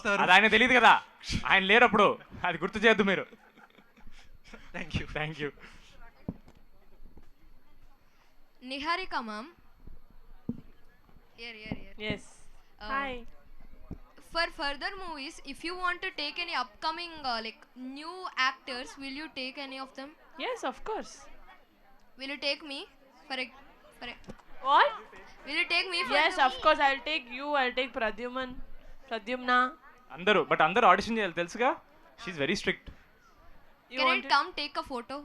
అది ఆయన తెలియదు కదా, ఆయన లేరప్పుడు, అది గుర్తు చేయొద్దు మీరు. Thank you. Niharika ma'am. Here. Yes. Hi. For further movies, if you want to take any upcoming new actors, will you take any of them? Yes, of course. Will you take me What? Will you take me for Yes, the of course. I'll take you. I'll take Pradyumna. అందరూ audition చేయాలి తెలుసుగా. She very strict. Can I come take a photo?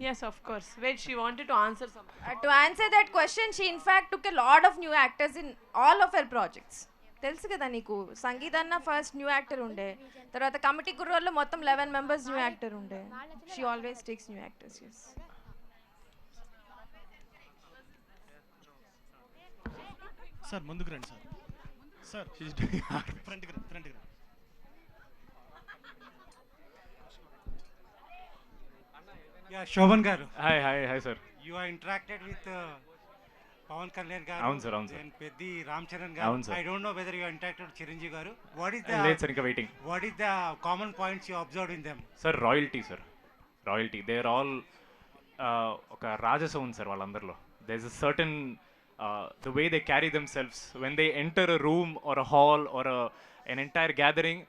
Yes, of course. Wait, she wanted to answer something. To answer that question, she in fact took a lot of new actors in all of her projects. తెలుసు కదా నీకు, సంగీత అన్న first new actor ఉండే, తర్వాత committee కుర్రోల్లో మొత్తం 11 members new actor ఉండే. She always takes new actors. Yes sir ముందుకు రండి సార్. ఫ్రంట్కి రండి. Yeah, Shobhan garu. Hi sir. You are interacted with Pawan Kalyan garu. అవును sir. And Peddi Ramcharan garu. అవును sir. I don't know whether you are interacted with Chiranjeev garu. లేదు sir, ఇంకా waiting. What is the common points you observed in them? Sir royalty they are all ఒక రాజసం ఉంది sir వాళ్ళందరిలో. They is a certain the way they carry themselves when they enter a room or a hall or an entire gathering,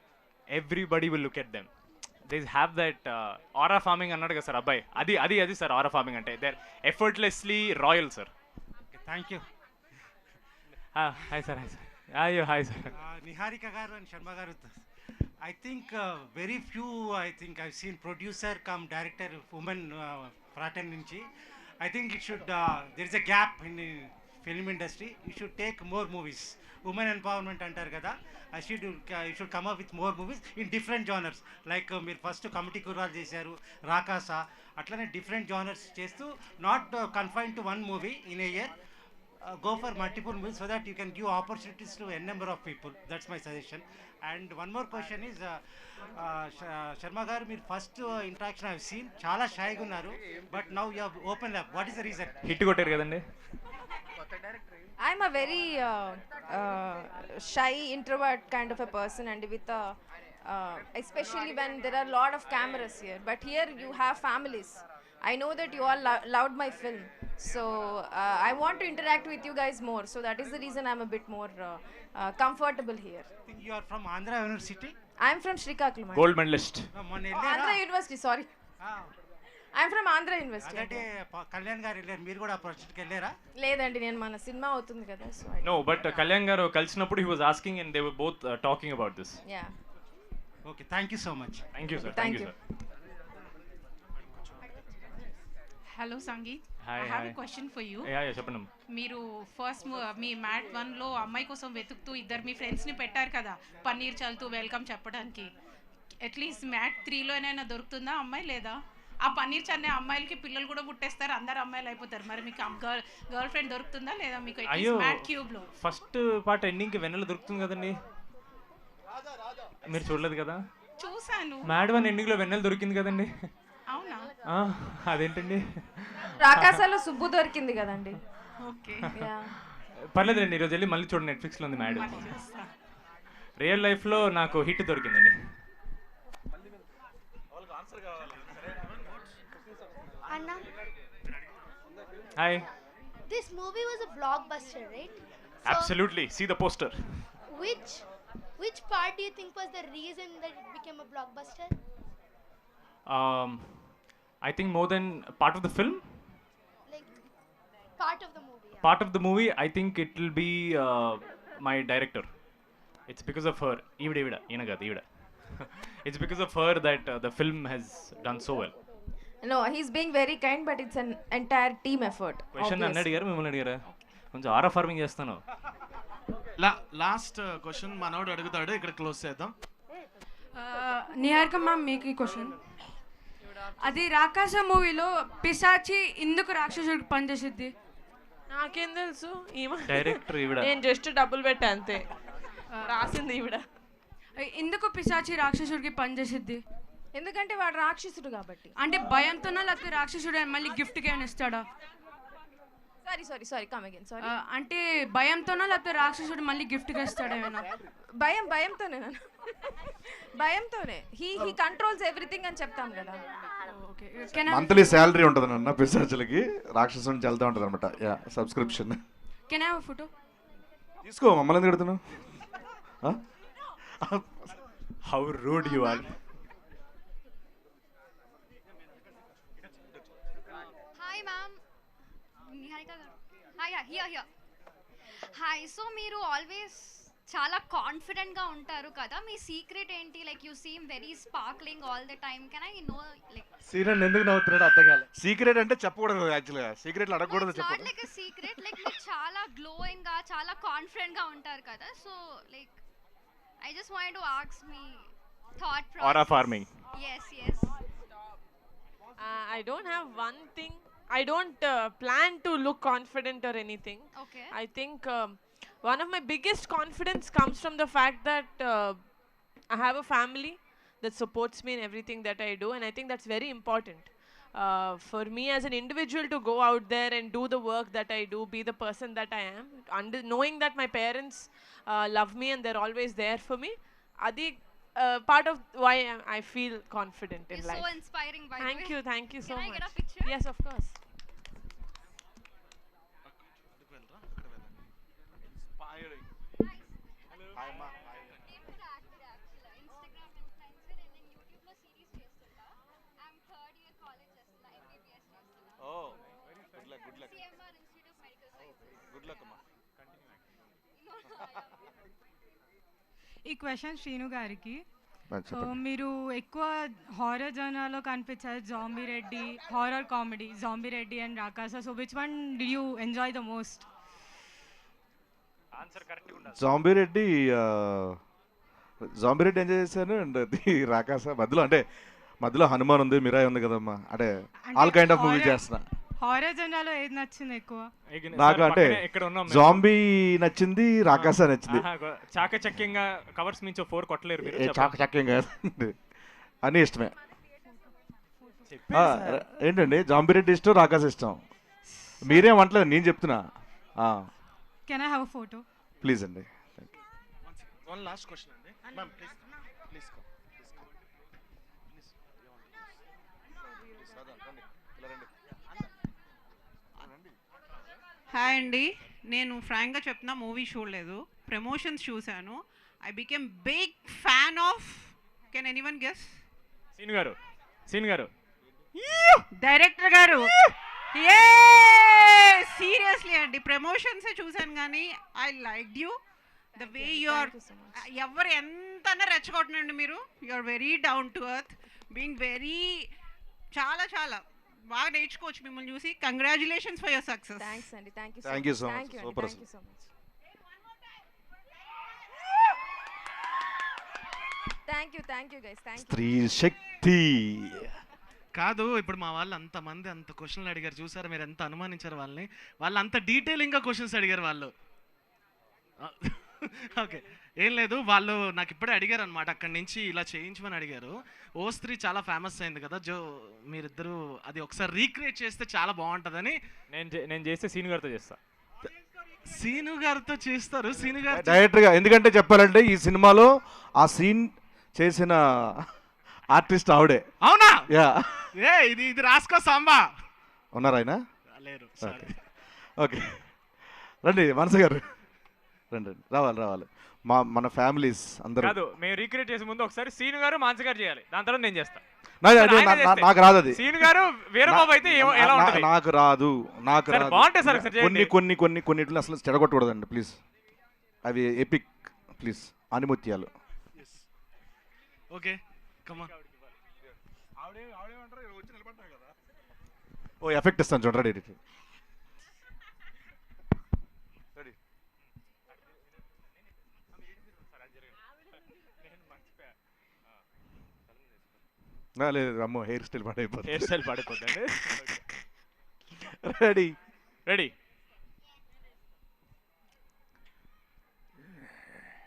everybody will look at them. They have that aura farming అన్నాడు కదా sir అబ్బాయి, అది sir aura farming అంటే. They are effortlessly royal sir. Okay, thank you. Hi sir. అయ్యో hi sir. Niharika garu and Sharma garu. I think very few, I've seen producer come director women fratern nunchi. I think it should there is a gap in the film industry. You should take more movies. Women empowerment antaru kada. You should come up with more movies in different genres. Like మీరు first committee కుర్రాలు చేశారు, రాకాస, అట్లనే different genres చేస్తూ, not confine to one movie in a year. Go for multiple movies so that you can give opportunities to n number of people. That's my suggestion. And one more question is, Sharma garu, మీరు first interaction I have seen చాలా షైగా ఉన్నారు, but now you have open up. What is the reason? Hit కొట్టారు కదండి. I'm a very shy introvert kind of a person, and with especially when there are a lot of cameras here, but here you have families. I know that you all loved my film, so I want to interact with you guys more, so that is the reason I'm a bit more comfortable here. I think you are from Andhra University. I'm from Srikakulam. Gold medalist. Andhra University, sorry. I'm from Andhra University. అంటే కళ్యాణ్ గారు వెళ్ళారు, మీరు కూడా ఆ ప్రాజెక్ట్కి వెళ్ళారా? లేదండి, నేను మన సినిమా అవుతుంది కదా, సో నో, బట్ కళ్యాణ్ గారు కలిసినప్పుడు he was asking and they were both talking about this. Yeah. Okay, thank you so much. Thank you sir. Thank you. Hello sangeet, Hi, I have hi. A question for you. Yeah చెప్పండి. మీరు first మీ mat 1లో అమ్మాయి కోసం వెతుకుతూ ఇద్దరు మీ ఫ్రెండ్స్ని పెట్టారు కదా, paneer చల్లుతూ welcome చెప్పడానికి. అట్లీస్ట్ మ్యాట్ 3లో అయినా దొరుకుతుందా అమ్మాయి? లేదా ఆ పన్నీర్ చల్లే అమ్మాయిలకి పిల్లలు కూడా పుట్టేస్తారు, అందరు అమ్మాయిలు అయిపోతారు. మరి మీకు గర్ల్ ఫ్రెండ్ దొరుకుతుందా లేదా మీకు మ్యాట్ క్యూబ్లో? ఫస్ట్ పార్ట్ ఎండింగ్కి వెన్నెల దొరుకుతుంది కదండి, మీరు చూడలేదు కదా? చూసాను. మ్యాడ్ 1 ఎండింగ్లో వెన్నెల దొరికింది కదండి. అవునా? అదేంటండి, రాకాసాలో సుబ్బు దొరికింది కదండి. ఓకే, పర్లేదండి, ఈరోజు వెళ్ళి మళ్ళీ చూడండి, నెట్ఫ్లిక్స్లో ఉంది మ్యాడ్. రియల్ లైఫ్లో నాకు హిట్ దొరికిందండి. Anna, హాయ్. this movie was a blockbuster, right? So absolutely, see the poster. which part do you think was the reason that it became a blockbuster? I think more than part of the film. Like part of the movie. Yeah. Part of the movie, I think it will be my director. It's because of her. Evida, Evida. It's because of her that the film has done so well. No, he's being very kind, but it's an entire team effort. Question నన్ను అడిగారు, మిమ్మల్ని అడిగారా? కొంచెం ఆరా farming చేస్తాను. Last question మనోడు అడుగుతాడు, ఇక్కడ close చేద్దాం. నిహారిక మ్యామ్, మీకు ఈ క్వశ్చన్. అది రాకాస మూవీలో పిశాచి ఎందుకు రాక్షసుడికి పనిచేసిద్ది? నాకేం తెలుసు, డైరెక్టర్ ఈవిడ. నేను జస్ట్ డబ్బులు పెట్టా అంతే, రాసింది ఈవిడ. ఎందుకు పిశాచి రాక్షసుడికి పనిచేసిద్ది? ఎందుకంటే వాడు రాక్షసుడు కాబట్టి. అంటే భయంతోనా లేకపోతే రాక్షసుడు మళ్ళీ గిఫ్ట్కి ఏమైనా ఇస్తాడా? Sorry come again. సారీ, అంటే భయంతోనా లేకపోతే రాక్షసుడు మళ్ళీ గిఫ్ట్గా ఇస్తాడా ఏమైనా? భయంతోనే. భయంతోనే హీ కంట్రోల్స్ ఎవ్రీథింగ్ అని చెప్తాం కదా. Okay can I monthly salary ఉంటుంది అన్న పిశాచులకి, రాక్షసు నుంచి వెళ్తూ ఉంటుంది అనమాట. Yeah, subscription. Can I have photo? తీసుకో, మమ్మల్ని ఎందుకు పెడుతున్నావు? How rude you are. Hi ma'am, Niharika garu. Hi here. Hi. So మీరు ఆల్వేస్ చాలా కాన్ఫిడెంట్గా ఉంటారు కదా, మీ సీక్రెట్ ఏంటి? Like you seem very sparkling all the time. Can I know like serial ఎందుకు నవ్వుతున్నాడు అర్థం కాలే. సీక్రెట్ అంటే చెప్పకూడదు, యాక్చువల్గా సీక్రెట్లు అడగకూడదు. Not like a secret, like మీరు చాలా గ్లోయింగ్ గా చాలా కాన్ఫిడెంట్ గా ఉంటారు కదా. So like I just wanted to ask me thought process. Aura farming. Yes. I don't have one thing. I don't plan to look confident or anything. Okay. I think one of my biggest confidence comes from the fact that I have a family that supports me in everything that I do, and I think that's very important. For me as an individual to go out there and do the work that I do, be the person that I am, knowing that my parents love me and they're always there for me, adi part of why I feel confident in You're life. so inspiring, by the way. Thank you so Can I much. get a picture? Yes, of course. ఈ question Srinu గారికి. మీరు ఎక్కువ horror జోనర్లో కనిపించారు, zombie Reddy, horror comedy, zombie Reddy and Rakasa. So which one did you enjoy the most? Answer కరెక్ట్గా ఉండాలి. Zombie Reddy enjoy చేశాను. And Rakasa మధ్యలో హనుమాన్ ఉంది, మిరాయి ఉంది కదమ్మా. అంటే ఆల్ కైండ్ ఆఫ్ మూవీ చేస్తున్నా. హారర్ జోనర్లో ఏది నచ్చింది ఎక్కువ? నాకు అంటే జాంబీ నచ్చింది, రాకాస నచ్చింది. చాకచక్యంగా కవర్స్ మించి 4 కొట్టలేరు మీరు. చాకచక్యంగా అన్నీ ఇష్టమే. ఏంటండి, జాంబీ రెడ్డి ఇష్టం, రాకాస ఇష్టం. మీరేం అంటలేదు, నేను చెప్తున్నా. Can I have a photo please అండి? వన్ లాస్ట్ క్వశ్చన్ అండి మ్యామ్, ప్లీజ్ హాయ్ అండి, నేను ఫ్రాంక్గా చెప్తున్నా, మూవీ చూడలేదు, ప్రమోషన్స్ చూశాను. I became big fan of, can anyone guess? సీన్ గారు డైరెక్టర్ గారు. సీరియస్లీ అండి, ప్రమోషన్సే చూశాను కానీ I like you the way you are. ఎవరు ఎంతన్నా రెచ్చగొట్టనండి మీరు, you are very down to earth, being very చాలా బాగా నేర్చుకోవచ్చు మిమ్మల్ని చూసి. Congratulations for your success. Thanks అండి. Thank you so much. Super. So much. Thank you guys. Thank you. స్త్రీ శక్తి కాదు, ఇప్పుడు మా వాళ్ళు అంతమంది అంత క్వశ్చన్లు అడిగారు చూసారు, మీరు ఎంత అనుమానించారు వాళ్ళని. వాళ్ళు అంత డీటెయిలింగ్గా క్వశ్చన్స్ అడిగారు వాళ్ళు. ఓకే, ఏం లేదు, వాళ్ళు నాకు ఇప్పుడే అడిగారు అనమాట, అక్కడి నుంచి ఇలా చేయించమని అడిగారు. ఓ3 చాలా ఫేమస్ అయింది కదా, మీరిద్దరూ అది ఒకసారి రీక్రియేట్ చేస్తే చాలా బాగుంటుందని. నేను చేస్తే సీన్ గారితో చేస్తా. సీను గారితో చేస్తారు, సీను గారు డైరెక్టర్గా. ఎందుకంటే చెప్పాలంటే ఈ సినిమాలో ఆ సీన్ చేసిన ఆర్టిస్ట్ ఆవిడే. అవునా? యా. ఇది రాసుకో సాంబా. ఉన్నారా ఆయన? లేరు. ఓకే, రండి మనస గారు, రండి. రావాలి. మన ఫ్యామిలీస్ అందరూ. కాదు, మేము రీక్రియేట్ చేసే ముందు ఒకసారి సీన్ గారు మాన్స గారు చేయాలి, దాని తర్వాత నేను చేస్తా. నాకు రాదు అది. సీన్ గారు వీరబాబు అయితే ఎలా ఉంటుంది? నాకు రాదు. బాగుంటాయి సార్. కొన్నిట్లు అసలు చెడగొట్టకూడదండి ప్లీజ్. అవి ఎపిక్ ప్లీజ్, ఆనిముత్యాలు. Okay, come on. ఓ ఎఫెక్ట్ ఇస్తాను చూడండి. లేదు అమ్మో, హెయిర్ స్టైల్ పడిపోతుంది. రెడీ.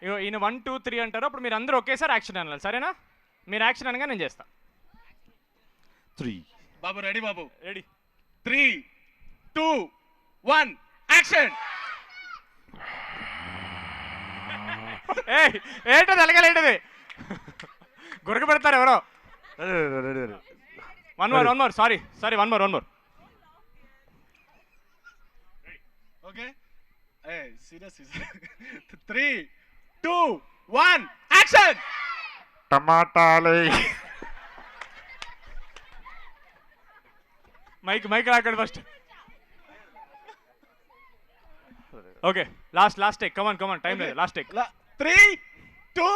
ఇగో ఈయన 1 2 3 అంటారు, అప్పుడు మీరు అందరూ ఒకేసారి యాక్షన్ అనాలి, సరేనా? మీరు యాక్షన్ అనగా నేను చేస్తా. 3 బాబు రెడీ, బాబు రెడీ. 3 2 1 యాక్షన్. ఏంటది అలగలేంటిది? గురక పెడతారు ఎవరో. Ready. One more sorry one more. Okay serious 3 2 1 action. టమాటాలే. మైక్ రాకండి first. Okay last take. Come on time లేదు. Last take. 3 2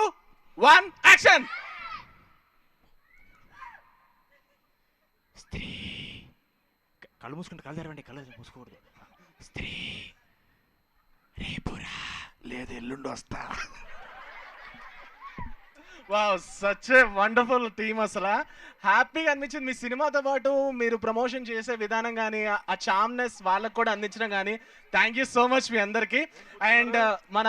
1 యాక్షన్. స్త్రీ కళ్ళు మూసుకుంటే కళ్ళు తెరవండి. కళ్ళు మూసుకోకూడదు. స్త్రీ రేపురా లేదు ఎల్లుండి వస్తా. Wow such a wonderful theme. అసలు హ్యాపీగా అనిపించింది మీ సినిమాతో పాటు మీరు ప్రమోషన్ చేసే విధానం కానీ ఆ చామ్నెస్ వాళ్ళకు కూడా అందించడం కానీ. థ్యాంక్ యూ సో మచ్ మీ అందరికి. అండ్ మన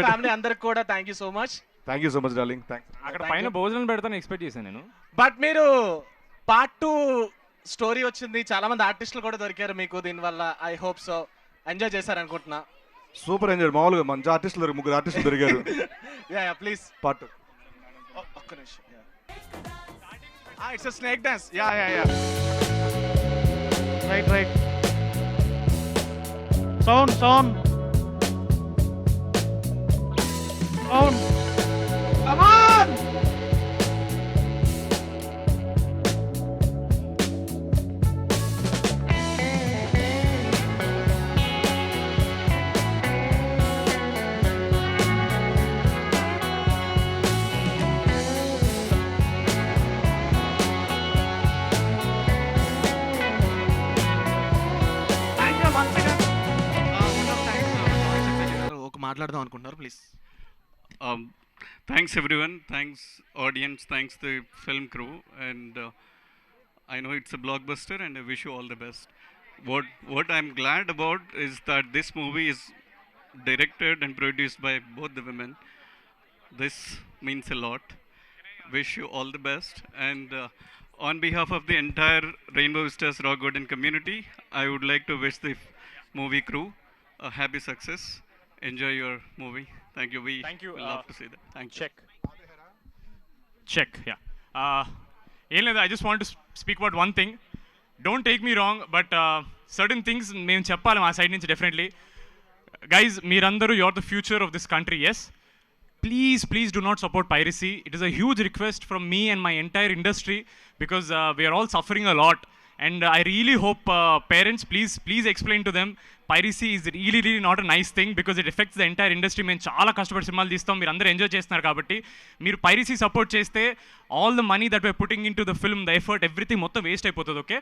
ఫ్యామిలీ అందరికి కూడా thank you so much. Thank you so much darling. Thanks. అక్కడ పైన భోజనం పెడతాను ఎక్స్పెక్ట్ చేశాను నేను. బట్ మీరు పార్ట్ 2 స్టోరీ వచ్చింది, చాలా మంది ఆర్టిస్టులు కూడా దొరికారు మీకు దీనివల్ల. ఐ హోప్ సో ఎంజాయ్ చేశారనుకుంటున్నా. Super enjoy. మామూలుగా మంచి ఆర్టిస్టులు 3 ఆర్టిస్టులు దొరికారు. యా ప్లీజ్ పార్ట్ ఒక్క నిమిషం. It's snake dance. Yeah right sound come on. మాట్లాడదాం అనుకుంటున్నారు please. Thanks everyone, thanks audience, thanks the film crew, and I know it's a blockbuster and I wish you all the best. What I'm glad about is that this movie is directed and produced by both the women. This means a lot. Wish you all the best, and on behalf of the entire Rainbow Vistas Rock Garden community, I would like to wish the movie crew a happy success. Enjoy your movie. Thank you. We love to see that. Thank you. Check. Yeah. ఏం లేదు. I just want to speak about one thing. Don't take me wrong, but certain things మేము చెప్పాలి మా side నుంచి definitely. Guys, మీరందరూ you're the future of this country. Yes. Please do not support piracy. It is a huge request from me and my entire industry, because we are all suffering a lot. And I really hope parents, please explain to them, piracy is really not a nice thing, because it affects the entire industry. మేము చాలా కష్టపడి సినిమాలు తీస్తాం, మీరు అందరూ enjoy చేస్తున్నారు కాబట్టి మీరు పైరసీ సపోర్ట్ చేస్తే all the money that we're putting into the film, the effort, everything మొత్తం వేస్ట్ అయిపోతుంది. Okay,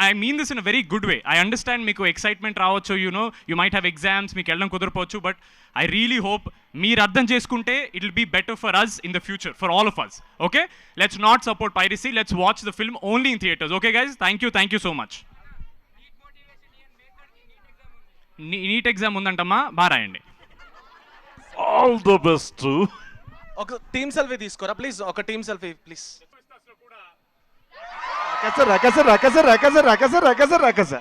I mean this in a very good way. I understand మీకు ఎక్సైట్మెంట్ రావచ్చు, you might have exams, మీకు వెళ్ళడం కుదరపోవచ్చు, but I really hope మీరు అర్థం చేసుకుంటే it will be better for us in the future, for all of us. Okay, let's not support piracy. Let's watch the film only in theaters. Okay guys, thank you so much. NEET exam ఉందంటమ్మా, బాగా రాయండి. All the best. ఒక team selfie తీసుకోరా please, ఒక team selfie please. రకస